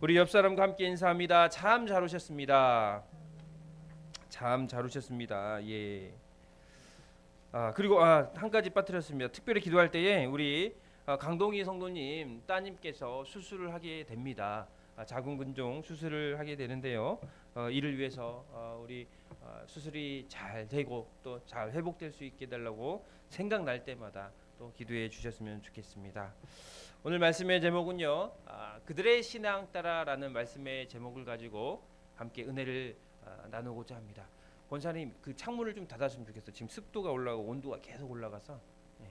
우리 옆 사람과 함께 인사합니다. 참 잘 오셨습니다. 참 잘 오셨습니다. 예. 그리고 한 가지 빠뜨렸습니다. 특별히 기도할 때에 우리 강동희 성도님 따님께서 수술을 하게 됩니다. 자궁근종 수술을 하게 되는데요. 이를 위해서 우리 수술이 잘 되고 또 잘 회복될 수 있게 달라고 생각날 때마다 또 기도해 주셨으면 좋겠습니다. 오늘 말씀의 제목은요, 그들의 신앙 따라라는 말씀의 제목을 가지고 함께 은혜를 나누고자 합니다. 권사님, 그 창문을 좀 닫았으면 좋겠어요. 지금 습도가 올라가고 온도가 계속 올라가서. 네.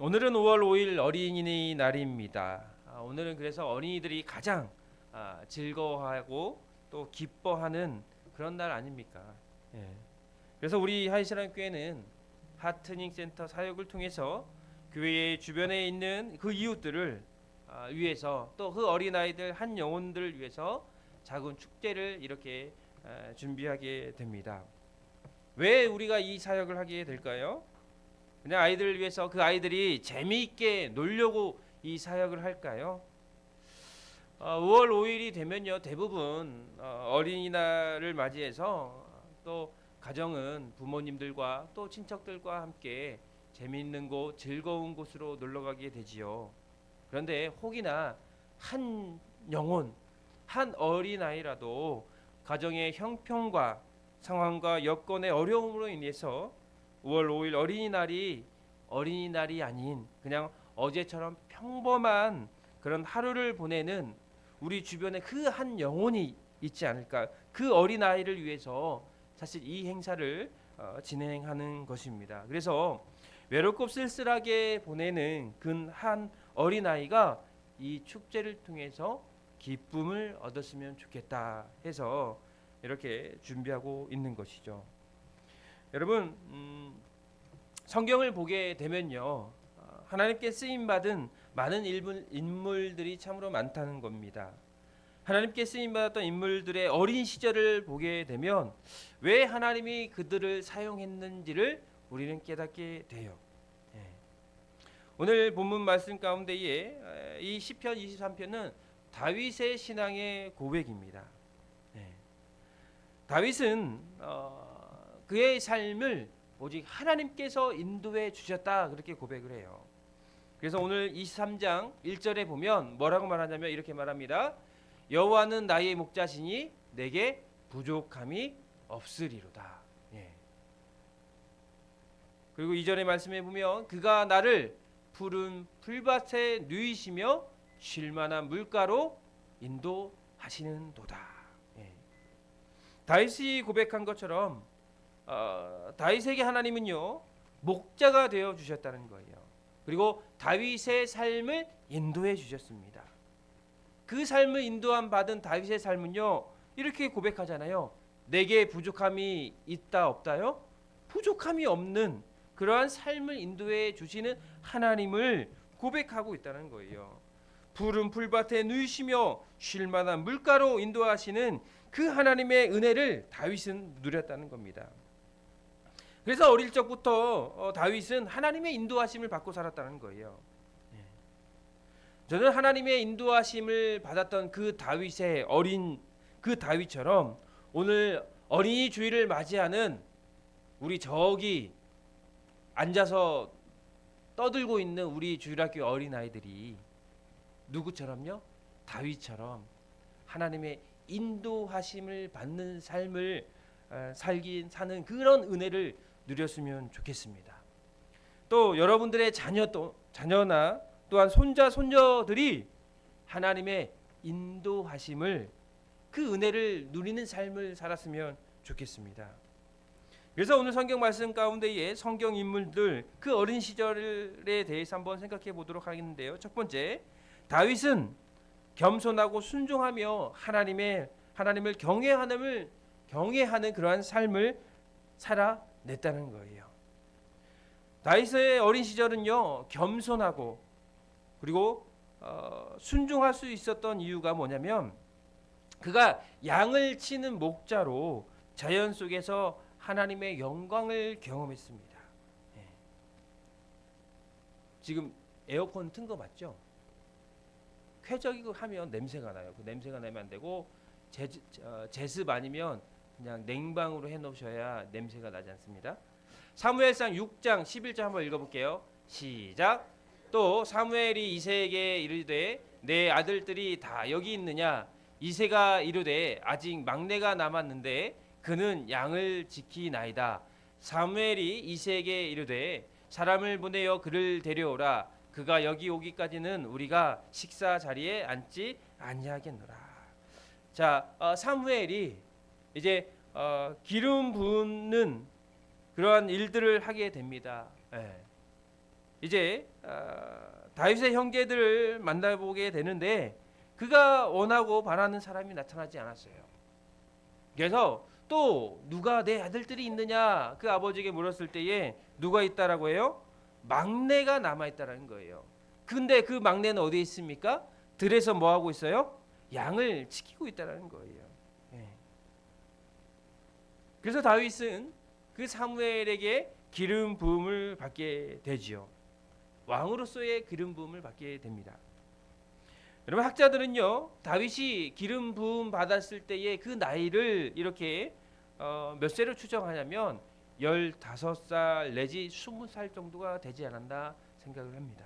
오늘은 5월 5일 어린이날입니다. 오늘은 그래서 어린이들이 가장 즐거워하고 또 기뻐하는 그런 날 아닙니까? 예. 그래서 우리 하이신앙 교회는 하트닝 센터 사역을 통해서 교회 주변에 있는 그 이웃들을 위해서 또 그 어린아이들 한 영혼들을 위해서 작은 축제를 이렇게 준비하게 됩니다. 왜 우리가 이 사역을 하게 될까요? 그냥 아이들을 위해서 그 아이들이 재미있게 놀려고 이 사역을 할까요? 5월 5일이 되면요, 대부분 어린이날을 맞이해서 또 가정은 부모님들과 또 친척들과 함께 재미있는 곳, 즐거운 곳으로 놀러 가게 되지요. 그런데 혹이나 한 영혼, 한 어린아이라도 가정의 형편과 상황과 여건의 어려움으로 인해서 5월 5일 어린이날이 아닌 그냥 어제처럼 평범한 그런 하루를 보내는 우리 주변에 그 한 영혼이 있지 않을까. 그 어린아이를 위해서 사실 이 행사를 진행하는 것입니다. 그래서 외롭고 쓸쓸하게 보내는 그 한 어린아이가 이 축제를 통해서 기쁨을 얻었으면 좋겠다 해서 이렇게 준비하고 있는 것이죠. 여러분, 성경을 보게 되면요, 하나님께 쓰임받은 많은 인물들이 참으로 많다는 겁니다. 하나님께 쓰임받았던 인물들의 어린 시절을 보게 되면 왜 하나님이 그들을 사용했는지를 우리는 깨닫게 돼요. 예. 오늘 본문 말씀 가운데에 이 시편 23편은 다윗의 신앙의 고백입니다. 예. 다윗은 그의 삶을 오직 하나님께서 인도해 주셨다 그렇게 고백을 해요. 그래서 오늘 23장 1절에 보면 뭐라고 말하냐면 이렇게 말합니다. 여호와는 나의 목자시니 내게 부족함이 없으리로다. 예. 그리고 2절의 말씀에 보면 그가 나를 푸른 풀밭에 누이시며 쉴만한 물가로 인도하시는도다. 예. 다윗이 고백한 것처럼 다윗에게 하나님은요 목자가 되어 주셨다는 거예요. 그리고 다윗의 삶을 인도해 주셨습니다. 그 삶을 인도함 받은 다윗의 삶은요 이렇게 고백하잖아요. 내게 부족함이 있다 없다요? 부족함이 없는 그러한 삶을 인도해 주시는 하나님을 고백하고 있다는 거예요. 푸른 풀밭에 누이시며 쉴만한 물가로 인도하시는 그 하나님의 은혜를 다윗은 누렸다는 겁니다. 그래서 어릴 적부터 다윗은 하나님의 인도하심을 받고 살았다는 거예요. 저는 하나님의 인도하심을 받았던 그 다윗의 어린 그 다윗처럼 오늘 어린이 주일을 맞이하는 우리 저기 앉아서 떠들고 있는 우리 주일학교 어린아이들이 누구처럼요? 다윗처럼 하나님의 인도하심을 받는 삶을 사는 그런 은혜를 누렸으면 좋겠습니다. 또 여러분들의 자녀나 또한 손자 손녀들이 하나님의 인도하심을 그 은혜를 누리는 삶을 살았으면 좋겠습니다. 그래서 오늘 성경 말씀 가운데에 성경 인물들 그 어린 시절에 대해서 한번 생각해 보도록 하겠는데요. 첫 번째, 다윗은 겸손하고 순종하며 하나님을 경외하는 그러한 삶을 살아냈다는 거예요. 다윗의 어린 시절은요 겸손하고 그리고 순종할 수 있었던 이유가 뭐냐면 그가 양을 치는 목자로 자연 속에서 하나님의 영광을 경험했습니다. 예. 지금 에어컨 튼 거 맞죠? 쾌적이고 하면 냄새가 나요. 그 냄새가 나면 안 되고 제습 아니면 그냥 냉방으로 해놓으셔야 냄새가 나지 않습니다. 사무엘상 6장 11절 한번 읽어볼게요. 시작. 또 사무엘이 이새에게 이르되 내 아들들이 다 여기 있느냐. 이새가 이르되 아직 막내가 남았는데 그는 양을 지키나이다. 사무엘이 이새에게 이르되 사람을 보내어 그를 데려오라. 그가 여기 오기까지는 우리가 식사 자리에 앉지 아니하겠노라. 자, 사무엘이 이제 기름 붓는 그러한 일들을 하게 됩니다. 예. 이제 다윗의 형제들을 만나보게 되는데 그가 원하고 바라는 사람이 나타나지 않았어요. 그래서 또 누가 내 아들들이 있느냐 그 아버지에게 물었을 때에 누가 있다라고 해요? 막내가 남아 있다라는 거예요. 근데 그 막내는 어디에 있습니까? 들에서 뭐 하고 있어요? 양을 지키고 있다라는 거예요. 예. 그래서 다윗은 그 사무엘에게 기름 부음을 받게 되지요. 왕으로서의 기름 부음을 받게 됩니다. 여러분 학자들은요 다윗이 기름 부음 받았을 때의 그 나이를 이렇게 몇 세로 추정하냐면 15살 내지 20살 정도가 되지 않았나 생각을 합니다.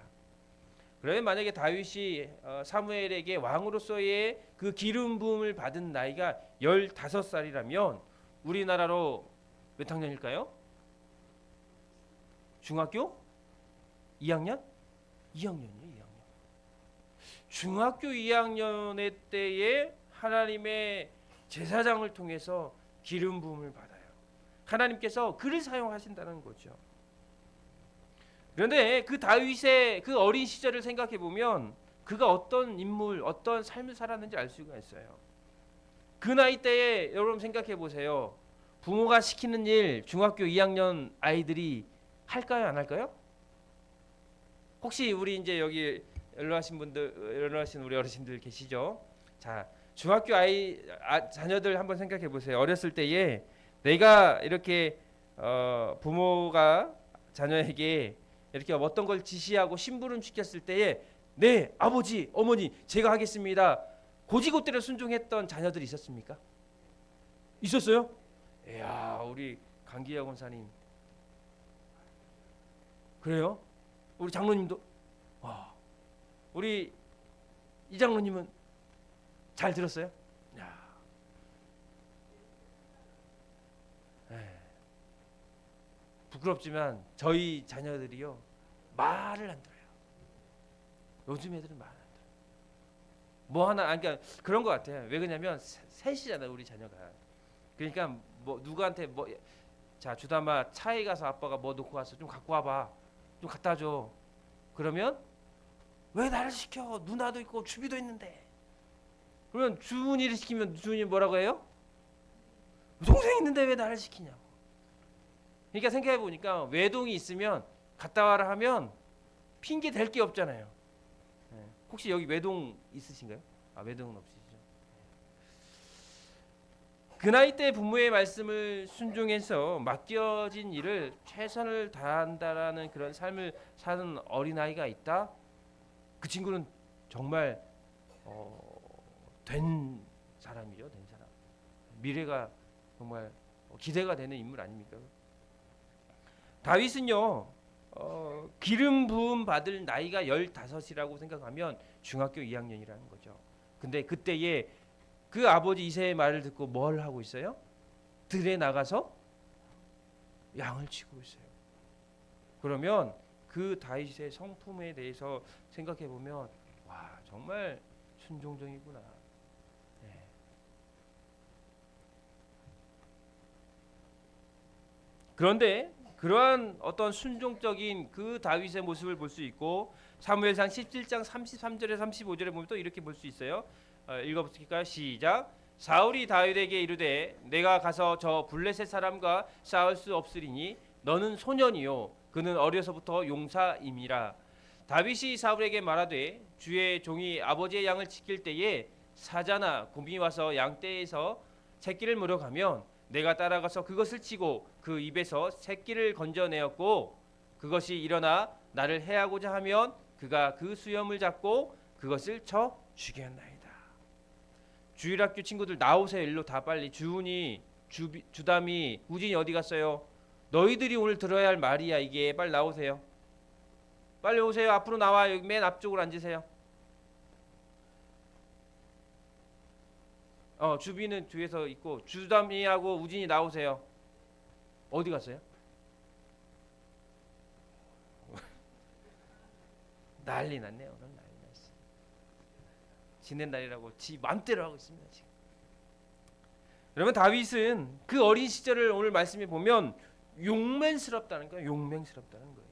그러면 만약에 다윗이 사무엘에게 왕으로서의 그 기름 부음을 받은 나이가 15살이라면 우리나라로 몇 학년일까요? 중학교 2학년? 2학년이에요. 2학년. 중학교 2학년의 때에 하나님의 제사장을 통해서 기름 부음을 받아요. 하나님께서 그를 사용하신다는 거죠. 그런데 그 다윗의 그 어린 시절을 생각해 보면 그가 어떤 인물, 어떤 삶을 살았는지 알 수가 있어요. 그 나이 때에 여러분 생각해 보세요. 부모가 시키는 일 중학교 2학년 아이들이 할까요, 안 할까요? 혹시 우리 이제 여기 연로하신 우리 어르신들 계시죠? 자, 중학교 자녀들 한번 생각해 보세요. 어렸을 때에 내가 이렇게 부모가 자녀에게 이렇게 어떤 걸 지시하고 심부름 시켰을 때에 네 아버지 어머니 제가 하겠습니다. 고지고대로 순종했던 자녀들이 있었습니까? 있었어요? 이야 우리 강기야 권사님 그래요? 우리 장로님도 와 우리 이 장로님은 잘 들었어요? 야. 부끄럽지만 저희 자녀들이요 말을 안 들어요. 요즘 애들은 말을 안 들어요. 뭐 하나 그러니까 그런 것 같아요. 왜 그러냐면 셋이잖아요 우리 자녀가. 그러니까 뭐 누구한테 뭐 자 주담아 차에 가서 아빠가 뭐 놓고 왔어 좀 갖고 와봐 좀 갖다 줘. 그러면 왜 나를 시켜? 누나도 있고 주비도 있는데. 그러면 주은이를 시키면 주은이 뭐라고 해요? 동생 있는데 왜 나를 시키냐고. 그러니까 생각해 보니까 외동이 있으면 갔다 와라 하면 핑계 댈 게 없잖아요. 혹시 여기 외동 있으신가요? 아 외동은 없으시죠. 그 나이 때 부모의 말씀을 순종해서 맡겨진 일을 최선을 다한다라는 그런 삶을 사는 어린아이가 있다. 그 친구는 정말 된 사람이죠. 된 사람. 미래가 정말 기대가 되는 인물 아닙니까? 다윗은요 기름 부음 받을 나이가 15이라고 생각하면 중학교 2학년이라는 거죠. 근데 그때에 그 아버지 이새의 말을 듣고 뭘 하고 있어요? 들에 나가서 양을 치고 있어요. 그러면 그 다윗의 성품에 대해서 생각해 보면 와 정말 순종적이구나. 네. 그런데 그러한 어떤 순종적인 그 다윗의 모습을 볼 수 있고 사무엘상 17장 33절에 35절에 보면 또 이렇게 볼 수 있어요. 읽어볼까요? 시작. 사울이 다윗에게 이르되 내가 가서 저 블레셋 사람과 싸울 수 없으리니 너는 소년이요 그는 어려서부터 용사임이라. 다윗이 사울에게 말하되 주의 종이 아버지의 양을 지킬 때에 사자나 곰이 와서 양떼에서 새끼를 물어가면 내가 따라가서 그것을 치고 그 입에서 새끼를 건져내었고 그것이 일어나 나를 해하고자 하면 그가 그 수염을 잡고 그것을 쳐 죽였나이다. 주일학교 친구들 나오세요. 일로 다 빨리. 주은이, 주담이, 우진이 어디 갔어요? 너희들이 오늘 들어야 할 말이야 이게. 빨리 나오세요. 빨리 오세요. 앞으로 나와. 여기 맨 앞쪽으로 앉으세요. 주비는 뒤에서 있고 주담이하고 우진이 나오세요. 어디 갔어요? 난리 났네요. 오늘 난리 났어요. 지낸 날이라고 지 맘대로 하고 있습니다 지금. 여러분 다윗은 그 어린 시절을 오늘 말씀에 보면 용맹스럽다는 거예요. 용맹스럽다는 거예요.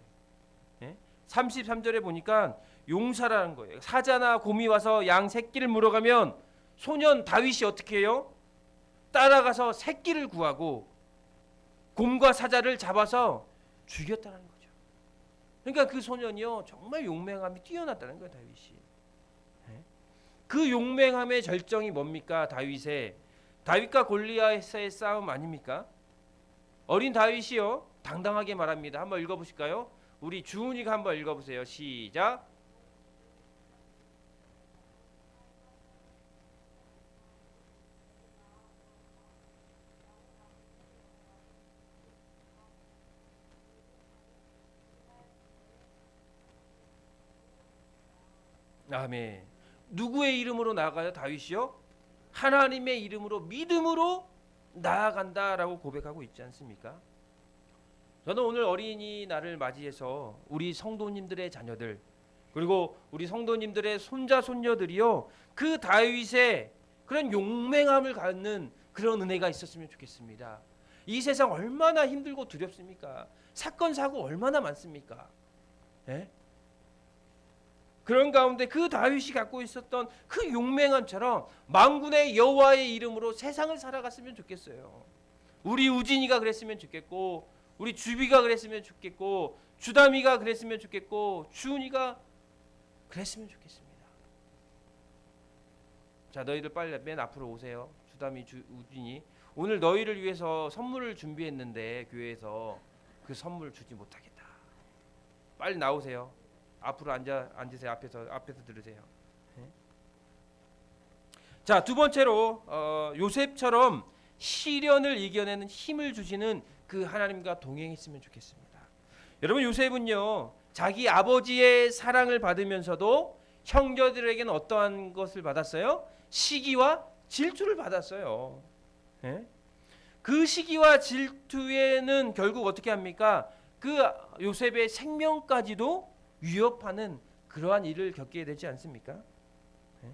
예? 33절에 보니까 용사라는 거예요. 사자나 곰이 와서 양 새끼를 물어가면 소년 다윗이 어떻게 해요? 따라가서 새끼를 구하고 곰과 사자를 잡아서 죽였다는 거죠. 그러니까 그 소년이요 정말 용맹함이 뛰어났다는 거예요. 다윗이. 예? 그 용맹함의 절정이 뭡니까? 다윗과 골리앗의 싸움 아닙니까? 어린 다윗이요 당당하게 말합니다. 한번 읽어보실까요? 우리 주은이가 한번 읽어보세요. 시작. 아멘. 누구의 이름으로 나아가요? 다윗이요? 하나님의 이름으로 믿음으로 나아간다라고 고백하고 있지 않습니까? 저는 오늘 어린이날을 맞이해서 우리 성도님들의 자녀들 그리고 우리 성도님들의 손자 손녀들이요 그 다윗의 그런 용맹함을 갖는 그런 은혜가 있었으면 좋겠습니다. 이 세상 얼마나 힘들고 두렵습니까? 사건 사고 얼마나 많습니까? 예? 그런 가운데 그 다윗이 갖고 있었던 그 용맹함처럼 만군의 여호와의 이름으로 세상을 살아갔으면 좋겠어요. 우리 우진이가 그랬으면 좋겠고 우리 주비가 그랬으면 좋겠고 주담이가 그랬으면 좋겠고 주은이가 그랬으면 좋겠습니다. 자, 너희들 빨리 맨 앞으로 오세요. 주담이, 우진이. 오늘 너희를 위해서 선물을 준비했는데 교회에서 그 선물 주지 못하겠다. 빨리 나오세요. 앞으로 앉으세요. 앞에서 들으세요. 네? 자, 두 번째로 요셉처럼 시련을 이겨내는 힘을 주시는 그 하나님과 동행했으면 좋겠습니다. 여러분 요셉은요 자기 아버지의 사랑을 받으면서도 형제들에게는 어떠한 것을 받았어요? 시기와 질투를 받았어요. 네? 그 시기와 질투에는 결국 어떻게 합니까? 그 요셉의 생명까지도 위협하는 그러한 일을 겪게 되지 않습니까? 네?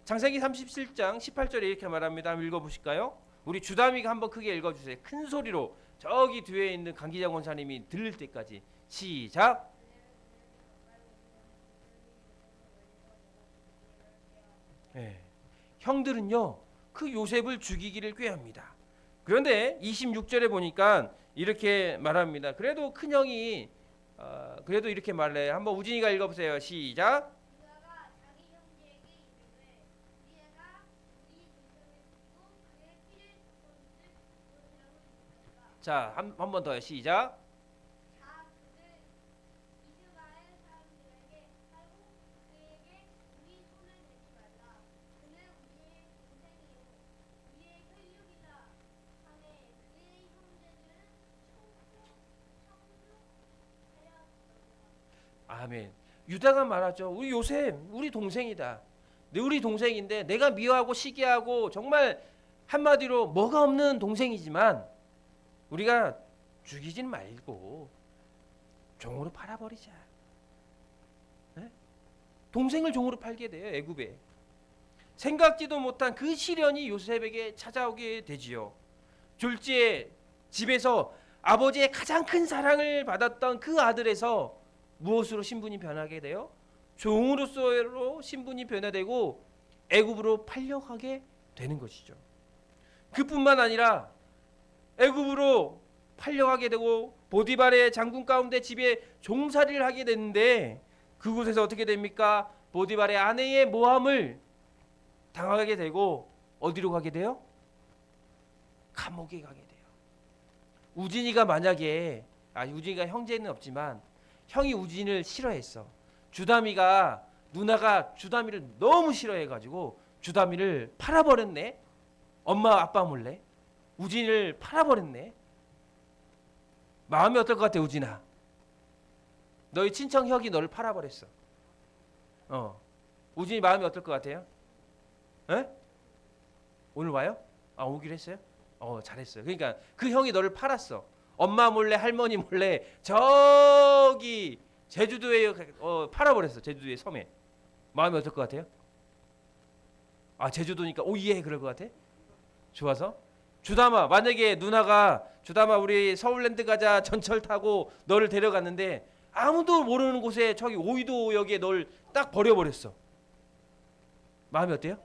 창세기 37장 18절에 이렇게 말합니다. 한번 읽어보실까요? 우리 주담이가 한번 크게 읽어주세요. 큰 소리로 저기 뒤에 있는 강기장 원사님이 들릴 때까지. 시작. 네. 형들은요 그 요셉을 죽이기를 꾀합니다. 그런데 26절에 보니까 이렇게 말합니다. 그래도 큰형이 그래도 이렇게 말해요. 한번 우진이가 읽어보세요. 시작. 자, 한 번 더요. 시작. 아멘. 유다가 말하죠. 우리 요셉, 우리 동생이다. 우리 동생인데 내가 미워하고 시기하고 정말 한마디로 뭐가 없는 동생이지만 우리가 죽이진 말고 종으로 팔아버리자. 네? 동생을 종으로 팔게 돼요. 애굽에. 생각지도 못한 그 시련이 요셉에게 찾아오게 되지요. 졸지에 집에서 아버지의 가장 큰 사랑을 받았던 그 아들에서 무엇으로 신분이 변하게 돼요? 종으로서 신분이 변화되고 애굽으로 팔려가게 되는 것이죠. 그뿐만 아니라 애굽으로 팔려가게 되고 보디발의 장군 가운데 집에 종살이를 하게 되는데 그곳에서 어떻게 됩니까? 보디발의 아내의 모함을 당하게 되고 어디로 가게 돼요? 감옥에 가게 돼요. 우진이가 만약에 우진이가 형제는 없지만 형이 우진을 싫어했어. 주담이가 누나가 주다미를 너무 싫어해가지고 주다미를 팔아버렸네. 엄마 아빠 몰래 우진이를 팔아버렸네. 마음이 어떨 것 같아, 우진아? 너희 친척 혁이 너를 팔아버렸어. 우진이 마음이 어떨 것 같아요? 에? 오늘 와요? 아, 오기로 했어요? 잘했어요. 그러니까 그 형이 너를 팔았어. 엄마 몰래 할머니 몰래 저기 제주도에 팔아버렸어. 제주도의 섬에. 마음이 어떨 것 같아요? 아, 제주도니까 오예 그럴 것 같아? 좋아서? 주담아, 만약에 누나가 주담아 우리 서울랜드 가자 전철 타고 너를 데려갔는데 아무도 모르는 곳에 저기 오이도역에 널 딱 버려버렸어. 마음이 어때요?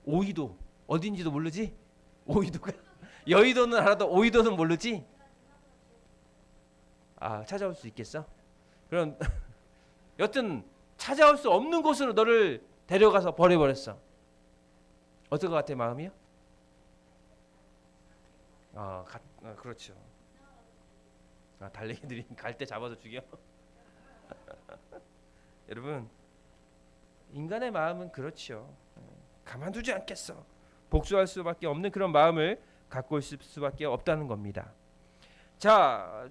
오이도 어딘지도 모르지? 오이도가 여의도는 알아도 오이도는 모르지? 아, 찾아올 수 있겠어? 그럼 여튼 찾아올 수 없는 곳으로 너를 데려가서 버려버렸어. 어떨 것 같아, 마음이요? 그렇죠. 달래기들이 갈 때 잡아서 죽여. 여러분, 인간의 마음은 그렇죠. 가만두지 않겠어. 복수할 수밖에 없는 그런 마음을 갖고 있을 수밖에 없다는 겁니다. 자,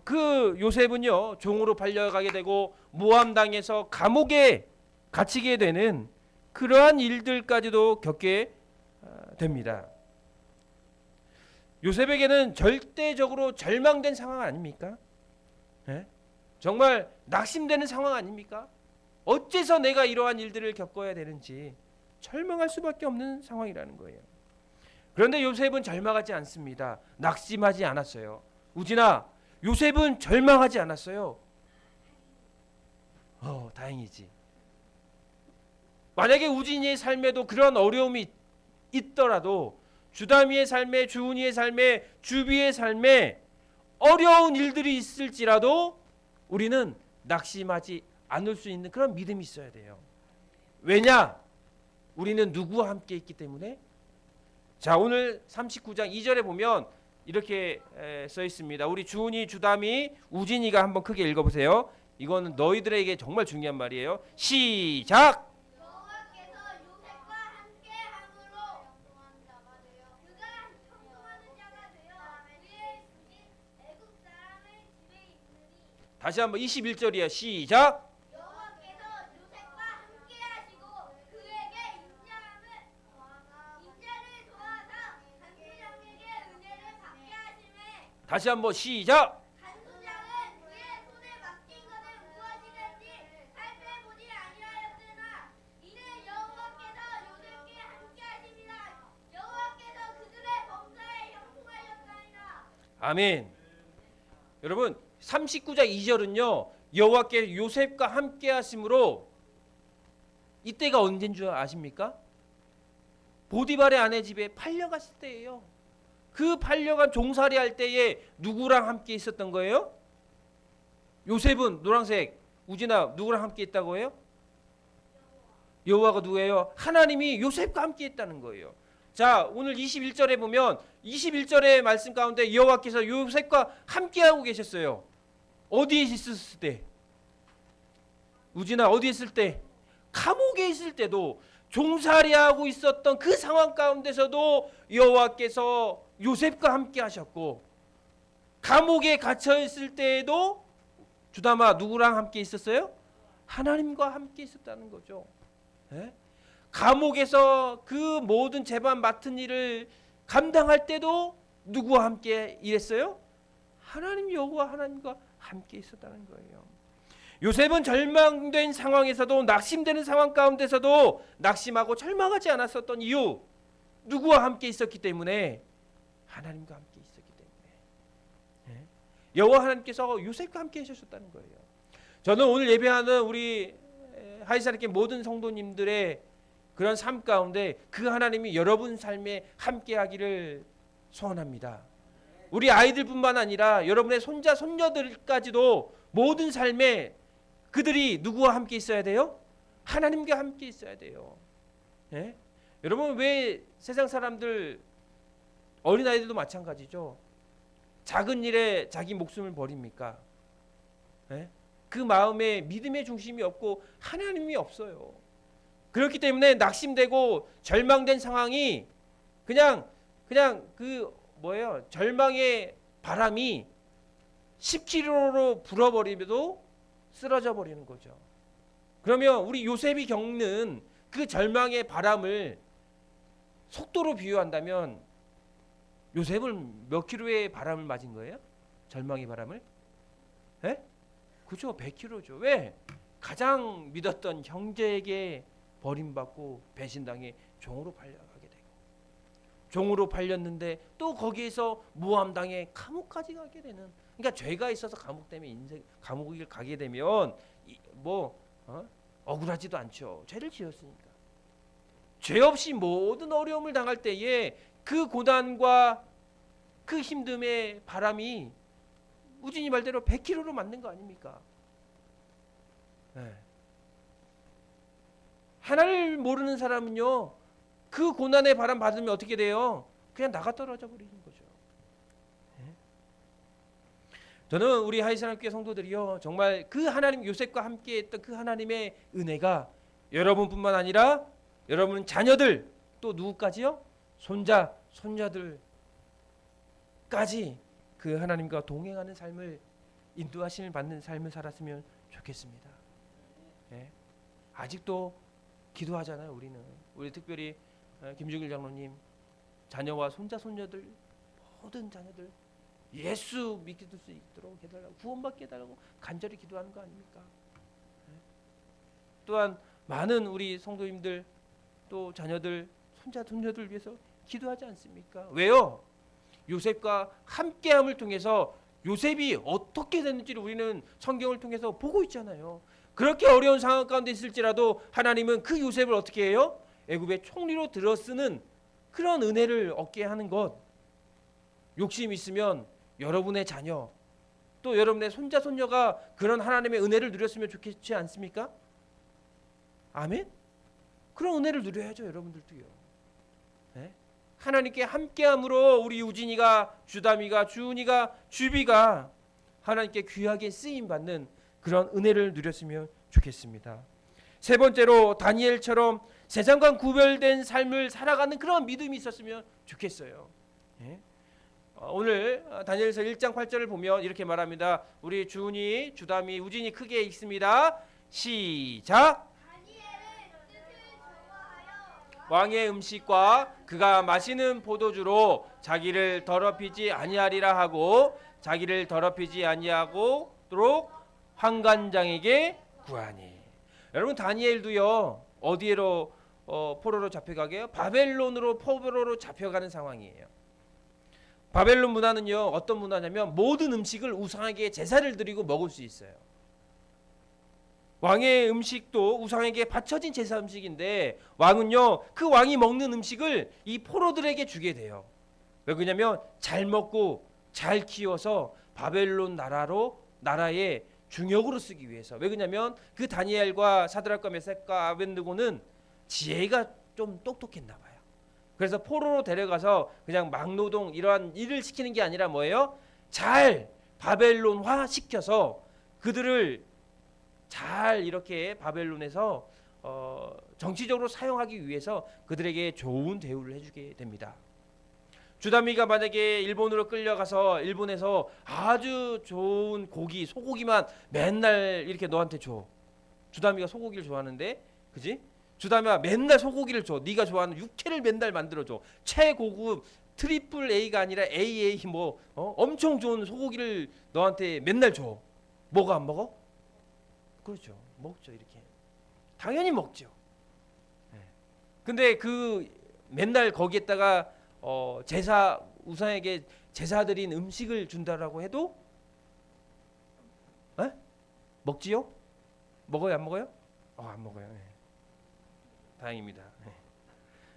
그 요셉은요 종으로 팔려가게 되고 모함당해서 감옥에 갇히게 되는 그러한 일들까지도 겪게 됩니다. 요셉에게는 절대적으로 절망된 상황 아닙니까? 네? 정말 낙심되는 상황 아닙니까? 어째서 내가 이러한 일들을 겪어야 되는지 절망할 수밖에 없는 상황이라는 거예요. 그런데 요셉은 절망하지 않습니다. 낙심하지 않았어요. 우진아, 요셉은 절망하지 않았어요. 다행이지. 만약에 우진이의 삶에도 그런 어려움이 있더라도 주다미의 삶에, 주은이의 삶에, 주비의 삶에 어려운 일들이 있을지라도 우리는 낙심하지 않을 수 있는 그런 믿음이 있어야 돼요. 왜냐? 우리는 누구와 함께 있기 때문에. 자, 오늘 39장 2절에 보면 이렇게 써 있습니다. 우리 주은이, 주담이, 우진이가 한번 크게 읽어보세요. 이거는 너희들에게 정말 중요한 말이에요. 시작! 다시 한번 21절이야. 시작! 여호와께서 요셉과 함께 하시고 그에게 인자를 도와서 간수장에게 은혜를 받게 하시매. 다시 한번 시작! 간수장은 그의 손에 맡긴 것을 무엇이든지 살펴보지 아니하였으나 이는 여호와께서 요셉께 함께 하심이라. 여호와께서 그들의 범사에 형통하였나이다. 아멘. 여러분, 39장 2절은요 여호와께 요셉과 함께 하심으로, 이때가 언제인 줄 아십니까? 보디발의 아내 집에 팔려갔을 때예요. 그 팔려간 종살이 할 때에 누구랑 함께 있었던 거예요? 요셉은 노란색, 우진아 누구랑 함께 있다고 해요? 여호와가 누구예요? 하나님이 요셉과 함께 있다는 거예요. 자, 오늘 21절에 보면 21절의 말씀 가운데 여호와께서 요셉과 함께하고 계셨어요. 어디에 있었을 때? 우진아, 어디에 있을 때? 감옥에 있을 때도, 종살이하고 있었던 그 상황 가운데서도 여호와께서 요셉과 함께 하셨고, 감옥에 갇혀 있을 때에도 주담아 누구랑 함께 있었어요? 하나님과 함께 있었다는 거죠. 네? 감옥에서 그 모든 재반 맡은 일을 감당할 때도 누구와 함께 일했어요? 하나님, 여호와 하나님과 함께 있었다는 거예요. 요셉은 절망된 상황에서도, 낙심되는 상황 가운데서도 낙심하고 절망하지 않았었던 이유, 누구와 함께 있었기 때문에? 하나님과 함께 있었기 때문에. 여호와 하나님께서 요셉과 함께 하셨다는 거예요. 저는 오늘 예배하는 우리 하이사르교 모든 성도님들의 그런 삶 가운데 그 하나님이 여러분 삶에 함께 하기를 소원합니다. 우리 아이들뿐만 아니라 여러분의 손자 손녀들까지도 모든 삶에 그들이 누구와 함께 있어야 돼요? 하나님과 함께 있어야 돼요. 예? 여러분, 왜 세상 사람들, 어린아이들도 마찬가지죠. 작은 일에 자기 목숨을 버립니까? 예? 그 마음에 믿음의 중심이 없고 하나님이 없어요. 그렇기 때문에 낙심되고 절망된 상황이 그냥 그 뭐예요? 절망의 바람이 10km로 불어버리면도 쓰러져 버리는 거죠. 그러면 우리 요셉이 겪는 그 절망의 바람을 속도로 비유한다면 요셉은 몇 킬로의 바람을 맞은 거예요? 절망의 바람을? 예? 그죠? 100km죠. 왜? 가장 믿었던 형제에게 버림받고 배신당해 종으로 팔려가게 되고, 종으로 팔렸는데 또 거기에서 모함당해 감옥까지 가게 되는, 그러니까 죄가 있어서 감옥 때문에 감옥을 가게 되면 억울하지도 않죠. 죄를 지었으니까. 죄 없이 모든 어려움을 당할 때에 그 고난과 그 힘듦의 바람이 우진이 말대로 100km로 맞는 거 아닙니까? 네. 하나님을 모르는 사람은요, 그 고난의 바람 받으면 어떻게 돼요? 그냥 나가 떨어져 버리는 거죠. 네. 저는 우리 하이사랑교회 성도들이요, 정말 그 하나님, 요셉과 함께했던 그 하나님의 은혜가 여러분뿐만 아니라 여러분 자녀들, 또 누구까지요? 손자, 손자들까지 그 하나님과 동행하는 삶을, 인도하심을 받는 삶을 살았으면 좋겠습니다. 네. 아직도 기도하잖아요. 우리 특별히 김중일 장로님 자녀와 손자, 손녀들, 모든 자녀들 예수 믿을 수 있도록 해달라고, 구원받게 해달라고 간절히 기도하는 거 아닙니까? 네. 또한 많은 우리 성도님들, 또 자녀들, 손자, 손녀들 위해서 기도하지 않습니까? 왜요? 요셉과 함께함을 통해서 요셉이 어떻게 됐는지를 우리는 성경을 통해서 보고 있잖아요. 그렇게 어려운 상황 가운데 있을지라도 하나님은 그 요셉을 어떻게 해요? 애굽의 총리로 들어쓰는 그런 은혜를 얻게 하는 것. 욕심 있으면 여러분의 자녀, 또 여러분의 손자, 손녀가 그런 하나님의 은혜를 누렸으면 좋겠지 않습니까? 아멘? 그런 은혜를 누려야죠. 여러분들도요. 네? 하나님께 함께함으로 우리 우진이가, 주담이가, 주은이가, 주비가 하나님께 귀하게 쓰임받는 그런 은혜를 누렸으면 좋겠습니다. 세 번째로 다니엘처럼 세상과 구별된 삶을 살아가는 그런 믿음이 있었으면 좋겠어요. 네? 오늘 다니엘서 1장 8절을 보면 이렇게 말합니다. 우리 주은이, 주담이, 우진이 크게 읽습니다. 시작! 왕의 음식과 그가 마시는 포도주로 자기를 더럽히지 아니하리라 하고 자기를 더럽히지 아니하도록 환관장에게 구하니. 여러분, 다니엘도요, 어디로 포로로 잡혀가게요? 바벨론으로 포로로 잡혀가는 상황이에요. 바벨론 문화는요, 어떤 문화냐면 모든 음식을 우상에게 제사를 드리고 먹을 수 있어요. 왕의 음식도 우상에게 바쳐진 제사 음식인데, 왕은요 그 왕이 먹는 음식을 이 포로들에게 주게 돼요. 왜 그러냐면 잘 먹고 잘 키워서 바벨론 나라의 중역으로 쓰기 위해서. 왜 그러냐면 그 다니엘과 사드락과 메삭과 아벤느고는 지혜가 좀 똑똑했나 봐요. 그래서 포로로 데려가서 그냥 막노동 이러한 일을 시키는 게 아니라 뭐예요? 잘 바벨론화 시켜서 그들을 잘 이렇게 바벨론에서 정치적으로 사용하기 위해서 그들에게 좋은 대우를 해주게 됩니다. 주담이가 만약에 일본으로 끌려가서 일본에서 아주 좋은 고기, 소고기만 맨날 이렇게 너한테 줘. 주담이가 소고기를 좋아하는데, 그지? 주담이가 맨날 소고기를 줘. 네가 좋아하는 육회를 맨날 만들어줘. 최고급 트리플 A가 아니라 AA 엄청 좋은 소고기를 너한테 맨날 줘. 먹어, 안 먹어? 그렇죠. 먹죠. 이렇게 당연히 먹죠. 네. 근데 그 맨날 거기에다가 제사, 우상에게 제사 드린 음식을 준다라고 해도 먹지요? 먹어요, 안 먹어요? 안 먹어요. 네. 다행입니다. 네.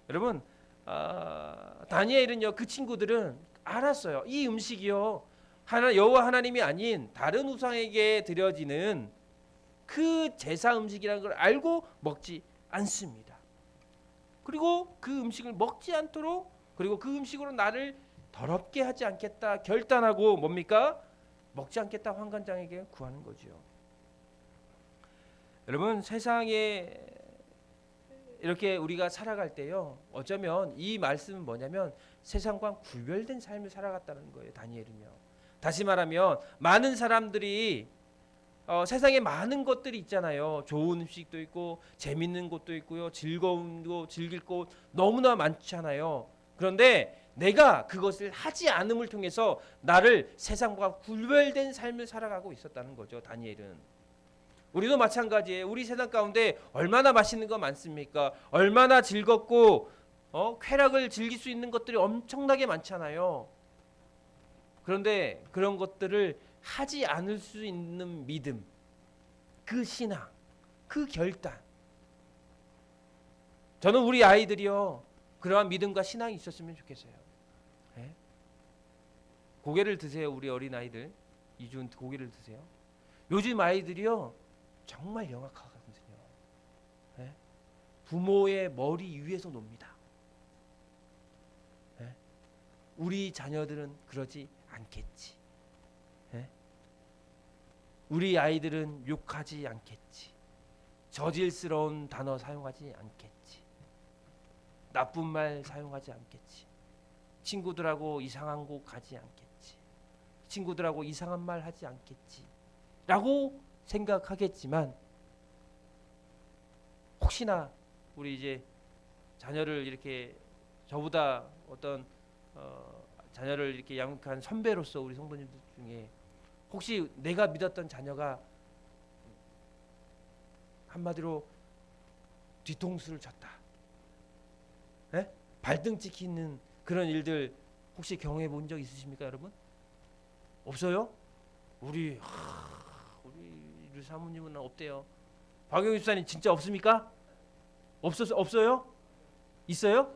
여러분, 다니엘은요, 그 친구들은 알았어요. 이 음식이요, 여호와 하나님이 아닌 다른 우상에게 드려지는 그 제사 음식이라는 걸 알고 먹지 않습니다. 그리고 그 음식을 먹지 않도록, 그리고 그 음식으로 나를 더럽게 하지 않겠다 결단하고 뭡니까? 먹지 않겠다 환관장에게 구하는 거죠. 여러분 세상에 이렇게 우리가 살아갈 때요, 어쩌면 이 말씀은 뭐냐면 세상과 구별된 삶을 살아갔다는 거예요. 다니엘은요. 다시 말하면 많은 사람들이 세상에 많은 것들이 있잖아요. 좋은 음식도 있고 재밌는 것도 있고요. 즐거운 거 즐길 것 너무나 많잖아요. 그런데 내가 그것을 하지 않음을 통해서 나를 세상과 구별된 삶을 살아가고 있었다는 거죠. 다니엘은. 우리도 마찬가지예요. 우리 세상 가운데 얼마나 맛있는 거 많습니까? 얼마나 즐겁고 쾌락을 즐길 수 있는 것들이 엄청나게 많잖아요. 그런데 그런 것들을 하지 않을 수 있는 믿음, 그 신앙, 그 결단. 저는 우리 아이들이요, 그러한 믿음과 신앙이 있었으면 좋겠어요. 네? 고개를 드세요. 우리 어린 아이들, 이준 고개를 드세요. 요즘 아이들이요 정말 영악하거든요. 네? 부모의 머리 위에서 놉니다. 네? 우리 자녀들은 그러지 않겠지. 네? 우리 아이들은 욕하지 않겠지. 저질스러운 단어 사용하지 않겠지. 나쁜 말 사용하지 않겠지. 친구들하고 이상한 곳 가지 않겠지. 친구들하고 이상한 말 하지 않겠지. 라고 생각하겠지만 혹시나 우리 이제 자녀를 이렇게 저보다 어떤 자녀를 이렇게 양육한 선배로서 우리 성도님들 중에 혹시 내가 믿었던 자녀가 한마디로 뒤통수를 쳤다. 네? 발등 찍히는 그런 일들 혹시 경험해 본 적 있으십니까, 여러분? 없어요? 우리 사모님은 없대요. 박영희 집사님 진짜 없습니까? 없어요? 있어요?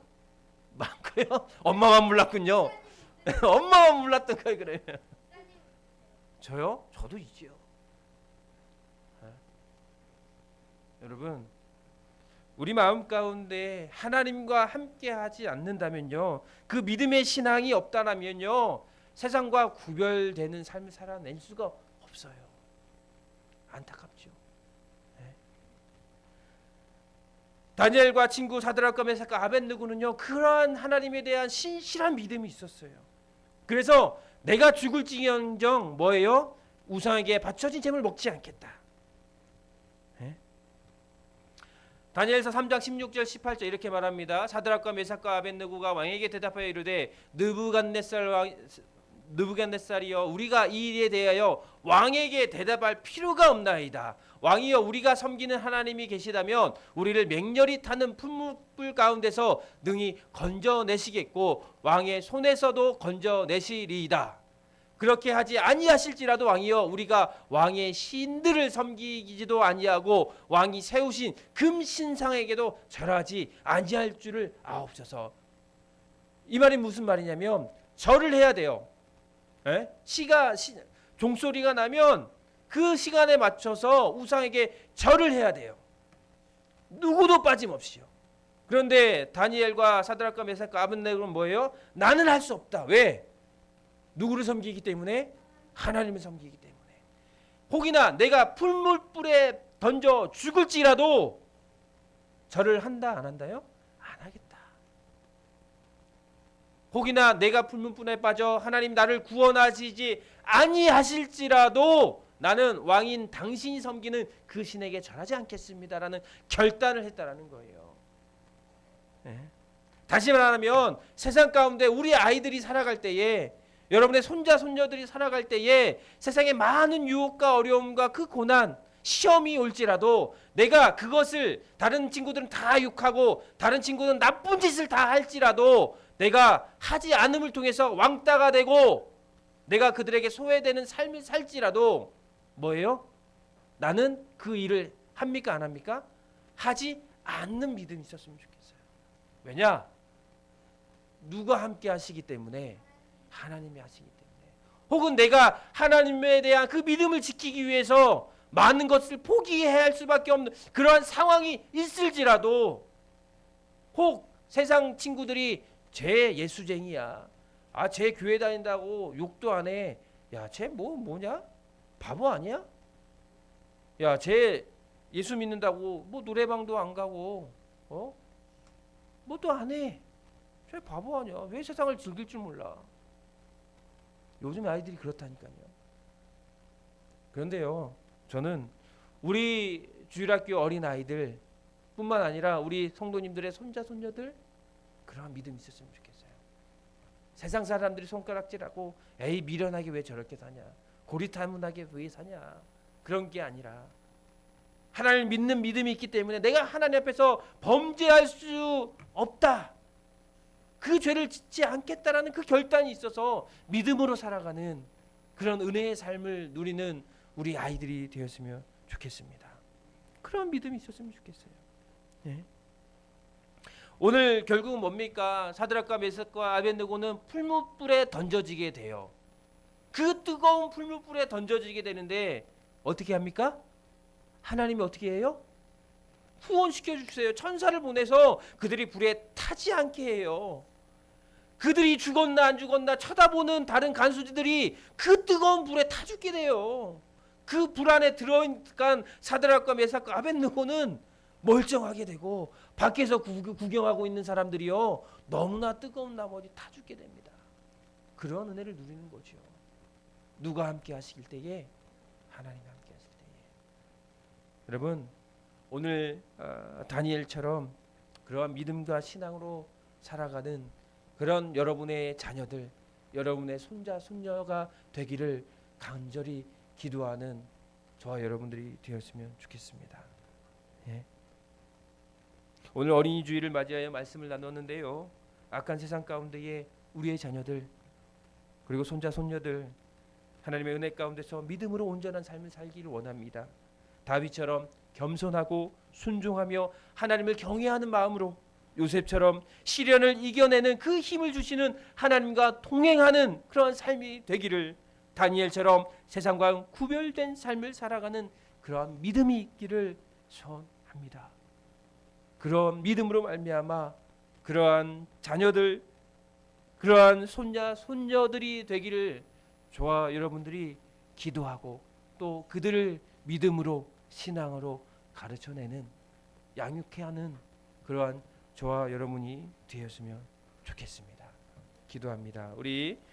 많고요. 엄마만 몰랐군요. 엄마만 몰랐던 거예요, 그래. 저요? 저도 있지요. 네. 여러분, 우리 마음 가운데 하나님과 함께하지 않는다면요, 그 믿음의 신앙이 없다면요, 세상과 구별되는 삶을 살아낼 수가 없어요. 안타깝죠. 네. 다니엘과 친구 사드락과 메삭과 아벳느고는요 그러한 하나님에 대한 신실한 믿음이 있었어요. 그래서 내가 죽을지언정 뭐예요? 우상에게 바쳐진 재물을 먹지 않겠다. 네? 다니엘서 3장 16절 18절 이렇게 말합니다. 사드락과 메삭과 아벳느고가 왕에게 대답하여 이르되 느부갓네살이여, 우리가 이 일에 대하여 왕에게 대답할 필요가 없나이다. 왕이여, 우리가 섬기는 하나님이 계시다면 우리를 맹렬히 타는 풀무불 가운데서 능히 건져내시겠고 왕의 손에서도 건져내시리이다. 그렇게 하지 아니하실지라도 왕이여, 우리가 왕의 신들을 섬기지도 아니하고 왕이 세우신 금신상에게도 절하지 아니할 줄을 아옵소서. 이 말이 무슨 말이냐면 절을 해야 돼요. 종소리가 나면 그 시간에 맞춰서 우상에게 절을 해야 돼요. 누구도 빠짐없이요. 그런데 다니엘과 사드락과 메삭과 아벳느고는 뭐예요? 나는 할 수 없다. 왜? 누구를 섬기기 때문에? 하나님을 섬기기 때문에. 혹이나 내가 풀물불에 던져 죽을지라도 절을 한다 안 한다요? 안 하겠다. 혹이나 내가 풀문불에 빠져 하나님 나를 구원하시지 아니하실지라도 나는 왕인 당신이 섬기는 그 신에게 절하지 않겠습니다라는 결단을 했다라는 거예요. 네. 다시 말하면 세상 가운데 우리 아이들이 살아갈 때에, 여러분의 손자 손녀들이 살아갈 때에 세상에 많은 유혹과 어려움과 그 고난, 시험이 올지라도 내가 그것을, 다른 친구들은 다 욕하고 다른 친구들은 나쁜 짓을 다 할지라도 내가 하지 않음을 통해서 왕따가 되고 내가 그들에게 소외되는 삶을 살지라도 뭐예요? 나는 그 일을 합니까 안 합니까? 하지 않는 믿음이 있었으면 좋겠어요. 왜냐? 누가 함께 하시기 때문에? 하나님이 하시기 때문에. 혹은 내가 하나님에 대한 그 믿음을 지키기 위해서 많은 것을 포기해야 할 수밖에 없는 그러한 상황이 있을지라도, 혹 세상 친구들이 쟤 예수쟁이야, 쟤 교회 다닌다고 욕도 안 해, 야 쟤 뭐냐? 바보 아니야? 야 쟤 예수 믿는다고 뭐 노래방도 안 가고 뭐도 안 해. 저 바보 아니야. 왜 세상을 즐길 줄 몰라. 요즘 아이들이 그렇다니까요. 그런데요, 저는 우리 주일학교 어린 아이들 뿐만 아니라 우리 성도님들의 손자 손녀들 그런 믿음이 있었으면 좋겠어요. 세상 사람들이 손가락질하고 에이 미련하게 왜 저렇게 사냐, 고리타분하게 왜 사냐, 그런 게 아니라 하나님을 믿는 믿음이 있기 때문에 내가 하나님 앞에서 범죄할 수 없다, 그 죄를 짓지 않겠다라는 그 결단이 있어서 믿음으로 살아가는 그런 은혜의 삶을 누리는 우리 아이들이 되었으면 좋겠습니다. 그런 믿음이 있었으면 좋겠어요. 네. 오늘 결국은 뭡니까? 사드락과 메삭과 아벳느고는 풀무불에 던져지게 돼요. 그 뜨거운 풀무불에 던져지게 되는데 어떻게 합니까? 하나님이 어떻게 해요? 후원시켜 주세요. 천사를 보내서 그들이 불에 타지 않게 해요. 그들이 죽었나 안 죽었나 쳐다보는 다른 간수들이 그 뜨거운 불에 타 죽게 돼요. 그 불 안에 들어있던 사드락과 메삭과 아벳느고는 멀쩡하게 되고 밖에서 구경하고 있는 사람들이요 너무나 뜨거운 나머지 타 죽게 됩니다. 그런 은혜를 누리는 거죠. 누가 함께 하시길 때에? 하나님이 함께 하실 때에. 여러분, 오늘 다니엘처럼 그러한 믿음과 신앙으로 살아가는 그런 여러분의 자녀들, 여러분의 손자 손녀가 되기를 간절히 기도하는 저와 여러분들이 되었으면 좋겠습니다. 예. 오늘 어린이 주일을 맞이하여 말씀을 나눴는데요, 악한 세상 가운데에 우리의 자녀들 그리고 손자 손녀들 하나님의 은혜 가운데서 믿음으로 온전한 삶을 살기를 원합니다. 다윗처럼 겸손하고 순종하며 하나님을 경외하는 마음으로, 요셉처럼 시련을 이겨내는 그 힘을 주시는 하나님과 동행하는 그런 삶이 되기를, 다니엘처럼 세상과 구별된 삶을 살아가는 그러한 믿음이 있기를 소원합니다. 그런 믿음으로 말미암아 그러한 자녀들, 그러한 손자 손녀들이 되기를 저와 여러분들이 기도하고 또 그들을 믿음으로 신앙으로 가르쳐내는, 양육해 하는 그러한 저와 여러분이 되었으면 좋겠습니다. 기도합니다. 우리